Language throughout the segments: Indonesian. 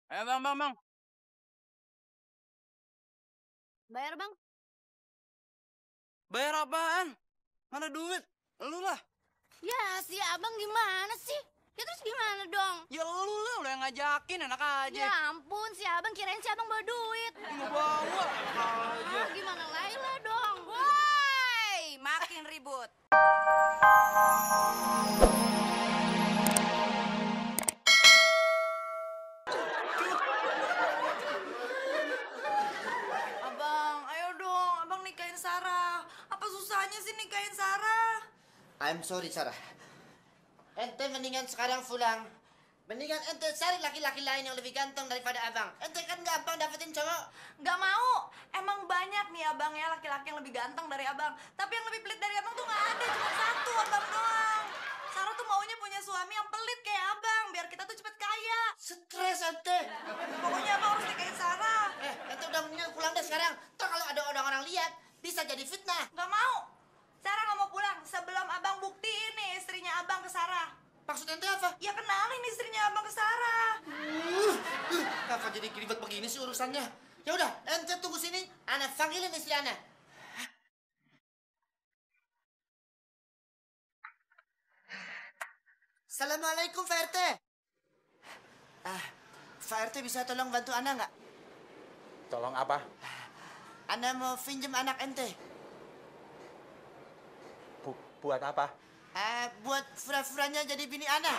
Ayo bang. Bayar bang. Bayar apaan? Mana duit? Lu lah. Ya si abang gimana sih? Ya terus gimana dong? Ya lu lah udah ngajakin, enak aja. Ya ampun si abang kirain si abang bawa duit. Nggak bawa, enak aja. Gimana Laila dong? Woi, makin ribut. Abang, ayo dong, abang nikahin Sarah. Apa susahnya sih nikahin Sarah? I'm sorry, Sarah. Ente mendingan sekarang pulang. Mendingan ente cari laki-laki lain yang lebih ganteng daripada abang. Ente kan gampang dapetin cowok. Gak mau. Emang banyak nih abang ya laki-laki yang lebih ganteng dari abang. Tapi yang lebih pelit dari abang tuh gak ada. Cuma satu, abang doang. Sarah tuh maunya punya suami yang pelit kayak abang. Biar kita tuh cepet kaya. Stres ente. Pokoknya abang harus nikahin Sarah. Ente udah mendingan pulang deh sekarang. Ntar kalau ada orang-orang lihat, bisa jadi fitnah. Gak mau. Sarah gak mau pulang sebelum abang buktiin nih istrinya abang ke Sarah. Maksud ente apa? Ya kenalin istrinya abang ke Sarah. Kenapa jadi ribet begini sih urusannya? Ya udah, ente tunggu sini. Ana panggilin istri Ana. Assalamualaikum, Pak RT. Pak RT bisa tolong bantu Ana nggak? Tolong apa? Ana mau pinjem anak ente. Buat apa? Buat fura-furanya jadi bini Ana.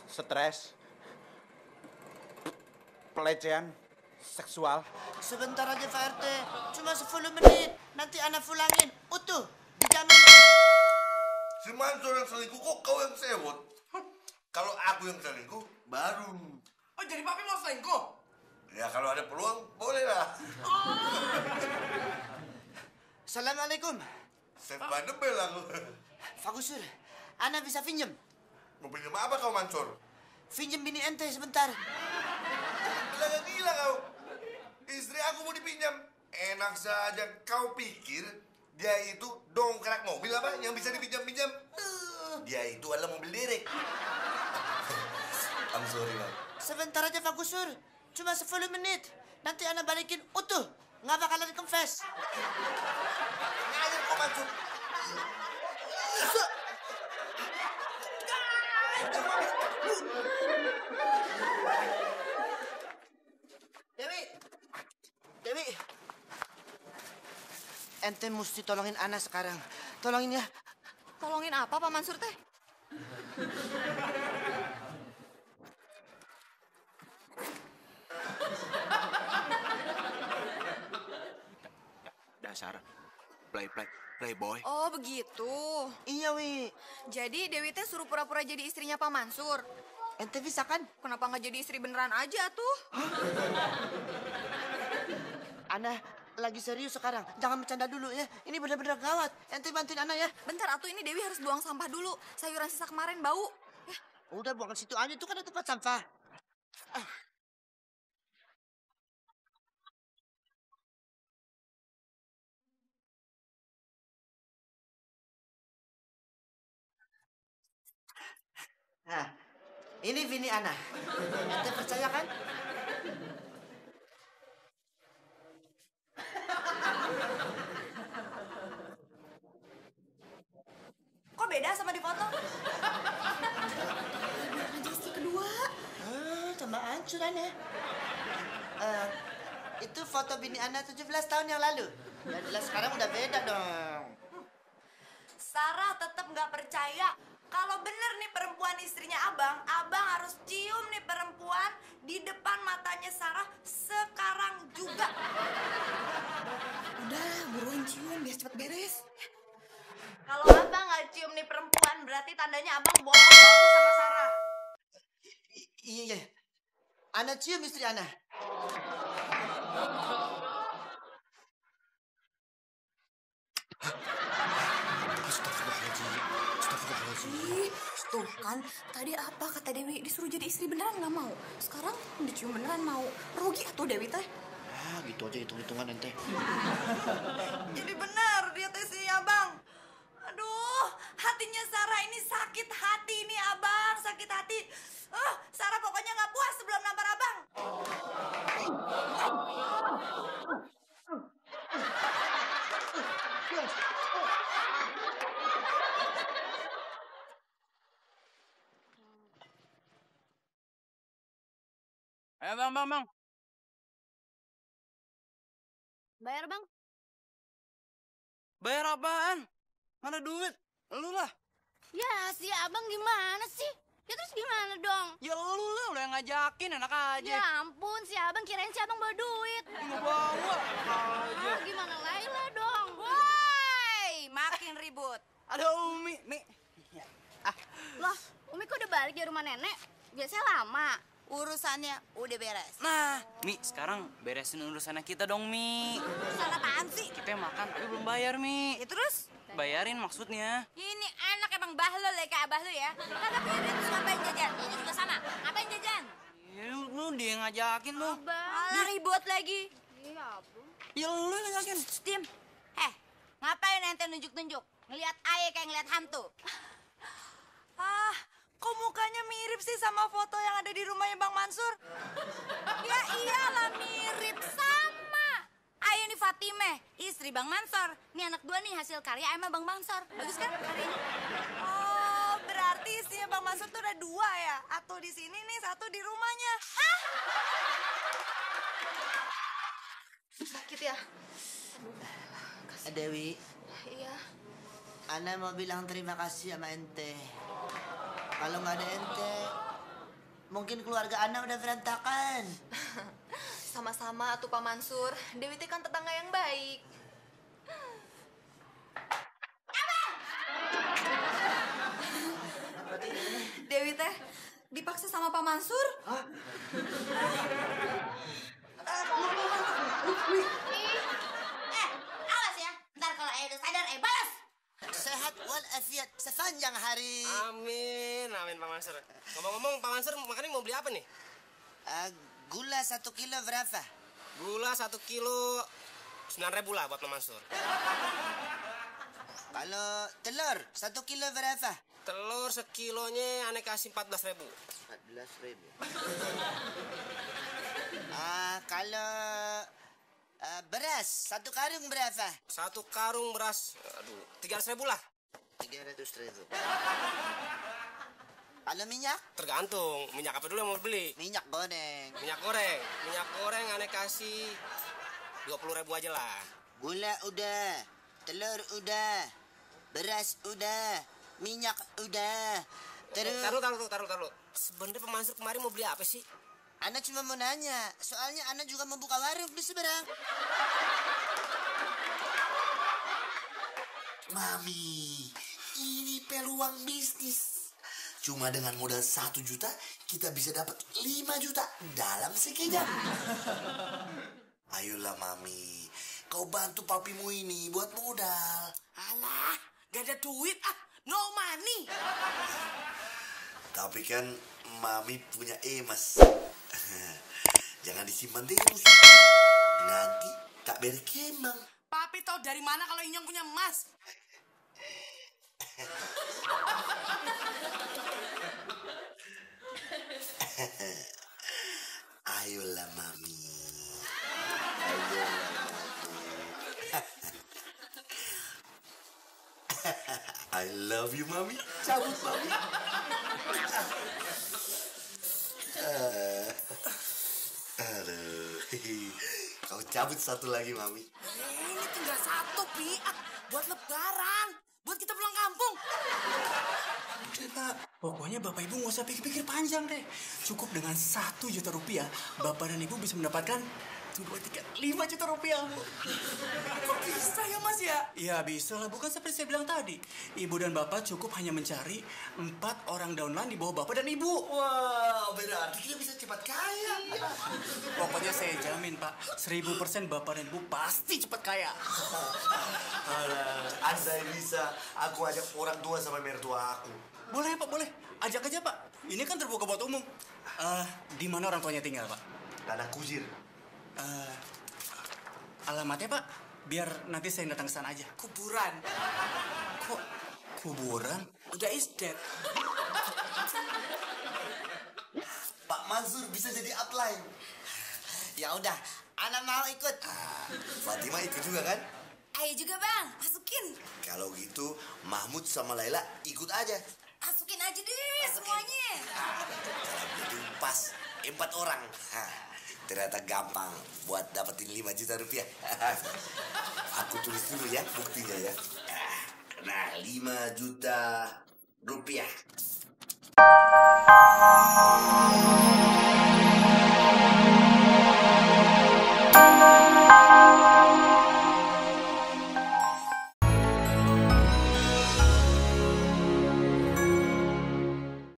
Stres? Pelecehan? Seksual? Sebentar aja, Pak RT. Cuma 10 menit. Nanti Ana pulangin. Utuh. Dijamin. Si Mansur yang selingkuh, kok kau yang sewot? Kalau aku yang selingkuh, baru. Oh jadi papi mau selingkuh? Ya kalau ada peluang, boleh lah. Assalamualaikum. Sepan debel aku. Pak Gusur, Ana bisa pinjem? Mau pinjam apa kau, Mansur? Pinjem bini ente sebentar. Gila kau. Istri aku mau dipinjam. Enak saja kau pikir dia itu dongkrak mobil apa yang bisa dipinjam-pinjam? Dia itu adalah mobil derek. I'm sorry, Bang. Sebentar aja, Pak Gusur. Cuma 10 menit. Nanti Ana balikin utuh. Nggak bakalan dikempes. Ngajar kau, Mansur. Dewi. Ente mesti tolongin Ana sekarang. Tolongin ya. Tolongin apa Pak Mansur teh? Dasar playboy. Oh begitu. Iya, Wi. Jadi Dewi teh suruh pura-pura jadi istrinya Pak Mansur. Ente bisa kan? Kenapa nggak jadi istri beneran aja tuh? Ana lagi serius sekarang. Jangan bercanda dulu ya. Ini benar-benar gawat. Ente bantuin Ana ya. Bentar atuh ini Dewi harus buang sampah dulu. Sayuran sisa kemarin bau. Ya. Udah buang ke situ aja. Itu kan ada tempat sampah. Nah, ini bini Ana. Ente percaya kan? Kok beda sama di foto? Tambah hancur Ana. Itu foto bini Ana 17 tahun yang lalu. Ya jelas sekarang udah beda dong. Sarah tetap nggak percaya. Kalau bener nih perempuan istrinya abang, abang harus cium nih perempuan di depan matanya Sarah sekarang juga. Udah, buruan cium biar cepet beres. Kalau abang nggak cium nih perempuan, berarti tandanya abang bohong sama Sarah. Iya. Ana cium istri Ana. Tuh kan, tadi apa kata Dewi disuruh jadi istri beneran nggak mau. Sekarang dicium beneran mau. Rugi atuh Dewi teh. Gitu aja hitung-hitungan ente. Jadi benar dia teh si abang. Aduh, hatinya Sarah ini sakit hati nih abang. sakit hati. Sarah pokoknya nggak puas sebelum nampar abang. Bang. Bayar, Bang. Bayar apaan? Mana duit? Lu lah. Ya, si abang gimana sih? Ya terus gimana dong? Ya lu lah udah ngajakin, enak aja. Ya ampun, si abang kirain si abang bawa duit. Nggak bawa. Aja. Gimana Laila dong? Woi, makin ribut. Ada Umi. Loh, Umi kok udah balik dari rumah nenek? Biasanya lama. Urusannya udah beres. Nah, Mi, sekarang beresin urusannya kita dong, Mi. Urusan apaan sih? Kita makan tapi belum bayar, Mi. Ya, terus? Bayarin maksudnya. Ini anak emang bahlul ya kayak abah lu ya. Kagak pirit terus ngapain jajan? Ini juga sama. Ngapain jajan? Ya, lu dia ngajakin lu. Alah ribut lagi. Iya, Abang. Ya lu yang ngajakin. Dim. Ngapain ente nunjuk-nunjuk? Ngeliat aye kayak ngeliat hantu. Kok mukanya mirip sih sama foto yang ada di rumahnya Bang Mansur? Ya iyalah mirip sama. Ayo nih Fatime, istri Bang Mansur. Nih anak dua nih hasil karya emang Bang Mansur. Bagus kan karyanya? Oh, berarti istrinya Bang Mansur tuh ada dua ya? Satu di sini nih, satu di rumahnya. Sakit ya? Dewi, Iya. Ana mau bilang terima kasih sama ente. Kalau nggak ada ente, mungkin keluarga Ana udah berantakan. Sama-sama atuh Pak Mansur. Dewi teh kan tetangga yang baik. Dewi teh dipaksa sama Pak Mansur. Awas ya, ntar kalau udah sadar, balas. Sehat walafiat sepanjang hari. Amin Pak Mansur. Ngomong-ngomong, Pak Mansur makannya mau beli apa nih? Gula 1 kilo berapa? Gula 1 kilo 9.000 lah buat Pak Mansur. Kalau telur 1 kilo berapa? Telur sekilonya aneh kasih 14.000. 14.000. Kalau beras 1 karung berapa? 1 karung beras, 300.000 lah. 300.000. Kalau minyak? Tergantung, minyak apa dulu yang mau beli? Minyak goreng. Minyak goreng aneh kasih 20.000 aja lah. Gula udah, telur udah, beras udah, minyak udah. Terus Taruh. Sebenarnya Pak Mansur kemarin mau beli apa sih? Ana cuma mau nanya, soalnya Ana juga mau buka warung di seberang. Mami, ini peluang bisnis. Cuma dengan modal 1 juta, kita bisa dapat 5 juta dalam sekejap. Ayolah Mami, kau bantu papimu ini buat modal. Alah, gak ada duit no money. Tapi kan Mami punya emas. Jangan disimpan terus. Nanti tak berkembang. Papi tahu dari mana kalau Inyong punya emas? Ayolah Mami. I love you Mami. Cabut Mami. Aduh. Kau cabut 1 lagi Mami. Ini tinggal 1, Pi. Buat lebaran. Buat kita pulang kampung. Udah Pak, pokoknya Bapak Ibu nggak usah pikir-pikir panjang deh. Cukup dengan 1 juta rupiah, Bapak dan Ibu bisa mendapatkan 1, 2, 3, 5 juta rupiah, Bu. Kok bisa ya, Mas ya? Ya bisa lah, bukan seperti saya bilang tadi. Ibu dan Bapak cukup hanya mencari 4 orang daunlan di bawah Bapak dan Ibu. Wow, berarti kita bisa cepat kaya. Pokoknya saya jamin Pak, 1000% Bapak dan Ibu pasti cepat kaya. Alah, andai bisa, aku ajak orang tua sama mertua aku. Boleh Pak, boleh. Ajak aja Pak. Ini kan terbuka buat umum. Di mana orang tuanya tinggal Pak? Tanah Kusir. Alamatnya Pak, biar nanti saya datang ke sana aja. Kuburan. Kok kuburan? Udah is dead. Mansur bisa jadi upline. Ya udah, anak mau ikut. Fatima ikut juga kan? Ayo juga bang, masukin. Kalau gitu, Mahmud sama Laila ikut aja. Masukin aja deh semuanya. Kalau begitu pas 4 orang. Ternyata gampang buat dapetin 5 juta rupiah. Aku tulis dulu ya buktinya ya. Nah, 5 juta rupiah.